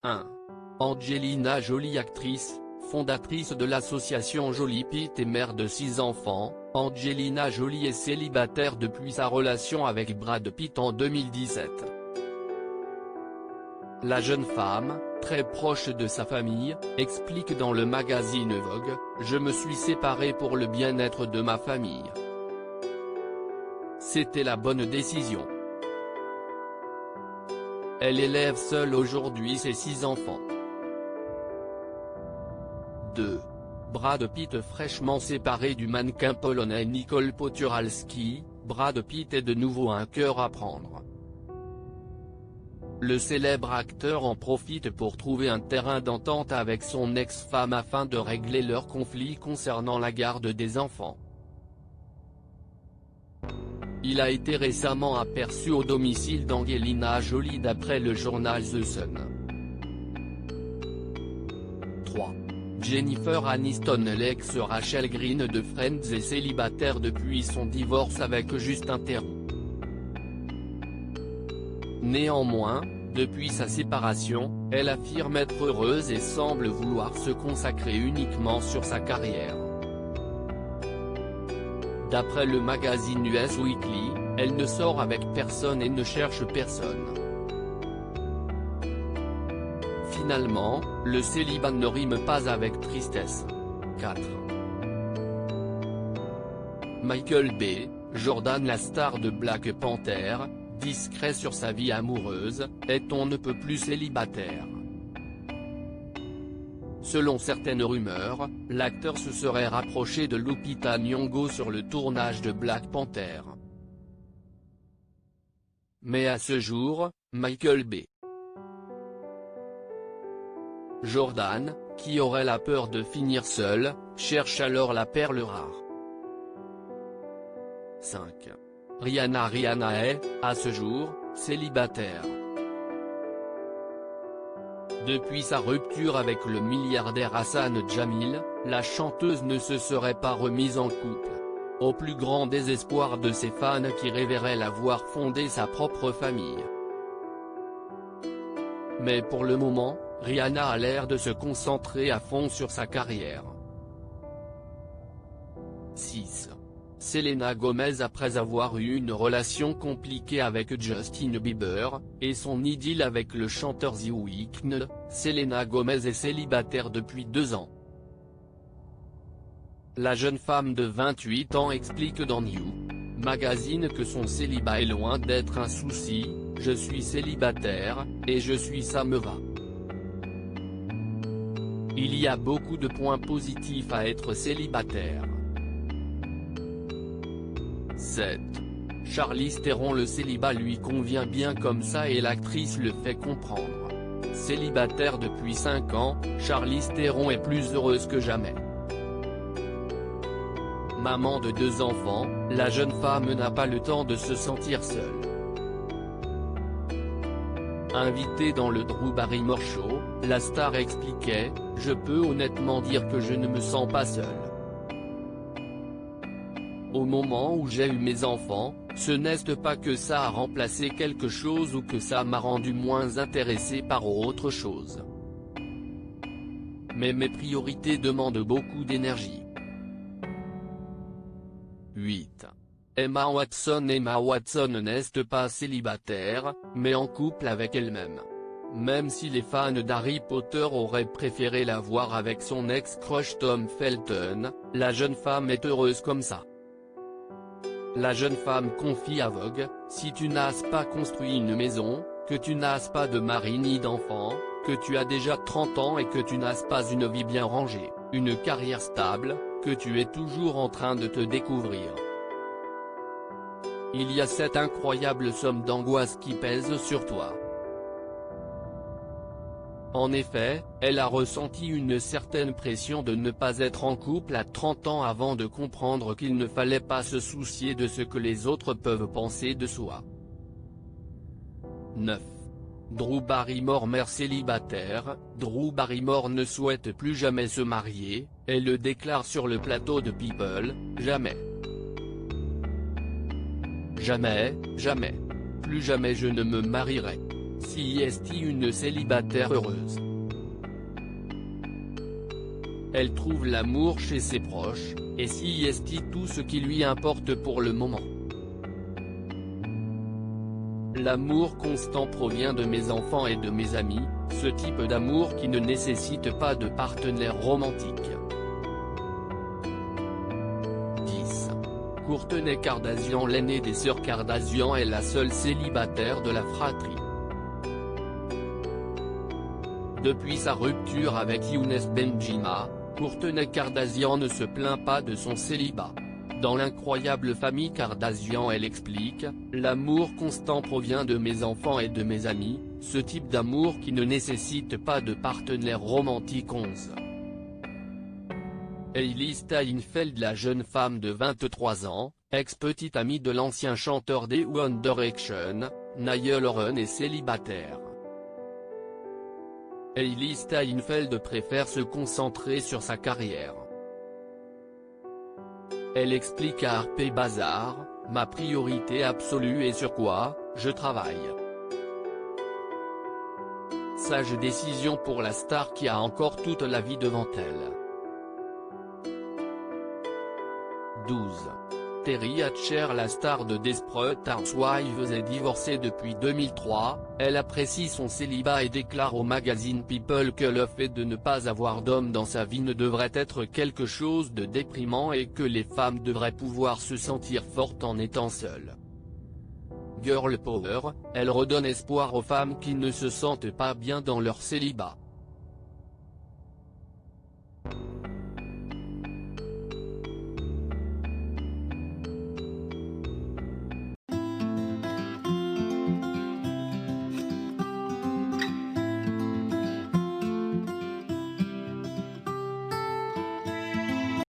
1. Angelina Jolie, actrice, fondatrice de l'association Jolie Pitt et mère de 6 enfants, Angelina Jolie est célibataire depuis sa relation avec Brad Pitt en 2017. La jeune femme, très proche de sa famille, explique dans le magazine Vogue: « Je me suis séparée pour le bien-être de ma famille. C'était la bonne décision. » Elle élève seule aujourd'hui ses 6 enfants. 2. Brad Pitt. Fraîchement séparé du mannequin polonais Nicole Poturalski, Brad Pitt est de nouveau un cœur à prendre. Le célèbre acteur en profite pour trouver un terrain d'entente avec son ex-femme afin de régler leur conflit concernant la garde des enfants. Il a été récemment aperçu au domicile d'Angelina Jolie d'après le journal The Sun. 3. Jennifer Aniston. L'ex Rachel Green de Friends est célibataire depuis son divorce avec Justin Theroux. Néanmoins, depuis sa séparation, elle affirme être heureuse et semble vouloir se consacrer uniquement sur sa carrière. D'après le magazine Us Weekly, elle ne sort avec personne et ne cherche personne. Finalement, le célibat ne rime pas avec tristesse. 4. Michael B. Jordan. La star de Black Panther, discret sur sa vie amoureuse, est on ne peut plus célibataire. Selon certaines rumeurs, l'acteur se serait rapproché de Lupita Nyong'o sur le tournage de Black Panther. Mais à ce jour, Michael B. Jordan, qui aurait la peur de finir seul, cherche alors la perle rare. 5. Rihanna. Rihanna est, à ce jour, célibataire. Depuis sa rupture avec le milliardaire Hassan Jamil, la chanteuse ne se serait pas remise en couple, au plus grand désespoir de ses fans qui rêveraient la voir fonder sa propre famille. Mais pour le moment, Rihanna a l'air de se concentrer à fond sur sa carrière. 6. Selena Gomez. Après avoir eu une relation compliquée avec Justin Bieber, et son idylle avec le chanteur The Weeknd, Selena Gomez est célibataire depuis 2 ans. La jeune femme de 28 ans explique dans New Magazine que son célibat est loin d'être un souci: « Je suis célibataire, et ça me va. Il y a beaucoup de points positifs à être célibataire. » 7. Charlize Theron. Le célibat lui convient bien comme ça et l'actrice le fait comprendre. Célibataire depuis 5 ans, Charlize Theron est plus heureuse que jamais. Maman de 2 enfants, la jeune femme n'a pas le temps de se sentir seule. Invitée dans le Drew Barrymore Show, la star expliquait: « Je peux honnêtement dire que je ne me sens pas seule. Au moment où j'ai eu mes enfants, ce n'est pas que ça a remplacé quelque chose ou que ça m'a rendu moins intéressée par autre chose. Mais mes priorités demandent beaucoup d'énergie. » 8. Emma Watson. Emma Watson n'est pas célibataire, mais en couple avec elle-même. Même si les fans d'Harry Potter auraient préféré la voir avec son ex-crush Tom Felton, la jeune femme est heureuse comme ça. La jeune femme confie à Vogue: « Si tu n'as pas construit une maison, que tu n'as pas de mari ni d'enfant, que tu as déjà 30 ans et que tu n'as pas une vie bien rangée, une carrière stable, que tu es toujours en train de te découvrir. Il y a cette incroyable somme d'angoisse qui pèse sur toi. » En effet, elle a ressenti une certaine pression de ne pas être en couple à 30 ans avant de comprendre qu'il ne fallait pas se soucier de ce que les autres peuvent penser de soi. 9. Drew Barrymore. Mère célibataire, Drew Barrymore ne souhaite plus jamais se marier, elle le déclare sur le plateau de People: « Jamais. Jamais, jamais. Plus jamais je ne me marierai. si est une célibataire heureuse. Elle trouve l'amour chez ses proches, et si est tout ce qui lui importe pour le moment. L'amour constant provient de mes enfants et de mes amis, ce type d'amour qui ne nécessite pas de partenaire romantique. 10. Kourtney Kardashian. L'aînée des sœurs Kardashian est la seule célibataire de la fratrie. Depuis sa rupture avec Younes Benjima, Kourtney Kardashian ne se plaint pas de son célibat. Dans l'incroyable famille Kardashian, elle explique « L'amour constant provient de mes enfants et de mes amis, ce type d'amour qui ne nécessite pas de partenaire romantique. 11. Hailey Steinfeld. La jeune femme de 23 ans, ex-petite amie de l'ancien chanteur des One Direction, Niall Horan, est célibataire. Hailey Steinfeld préfère se concentrer sur sa carrière. Elle explique à Harper's Bazaar, « Ma priorité absolue est sur quoi je travaille ». Sage décision pour la star qui a encore toute la vie devant elle. 12. Terry Hatcher. La star de Desperate Housewives est divorcée depuis 2003, elle apprécie son célibat et déclare au magazine People que le fait de ne pas avoir d'homme dans sa vie ne devrait être quelque chose de déprimant et que les femmes devraient pouvoir se sentir fortes en étant seules. Girl Power, elle redonne espoir aux femmes qui ne se sentent pas bien dans leur célibat.